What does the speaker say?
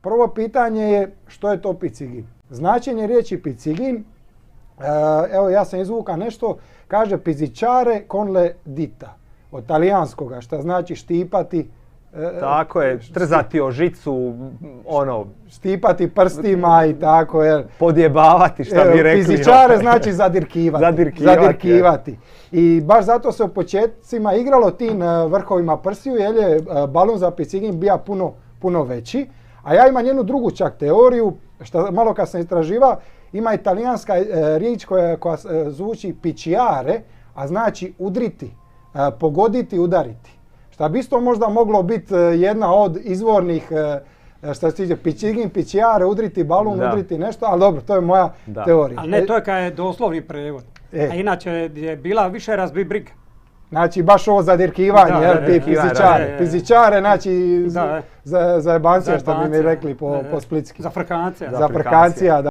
Prvo pitanje je što je to picigin. Značenje riječi picigin, evo ja sam izvuka nešto, kaže pizziciare con le dita, od talijanskoga, što znači štipati. Tako je, trzati o žicu, štipati prstima i tako je. Podjebavati, šta bi rekli. Pizziciare znači zadirkivati. I baš zato se u početcima igralo tim vrhovima prstiju, jer je balon za picigin bija puno veći. A ja imam jednu drugu čak teoriju, što malo kad sam istraživao, ima italijanska riječ koja zvuči picciare, a znači udriti, pogoditi, udariti. Šta bi isto možda moglo biti jedna od izvornih, što se tiče picigin, picciare, udriti balon, udriti nešto, ali dobro, to je moja teorija. Ali ne, to je kad je doslovni prevod. A inače je bila više razbi briga. Znači baš ovo zadirkivanje, ti pizziciare. Pizziciare, znači za jebancija, što bi mi rekli po splitski. Za frkancija. Za frkancija, da.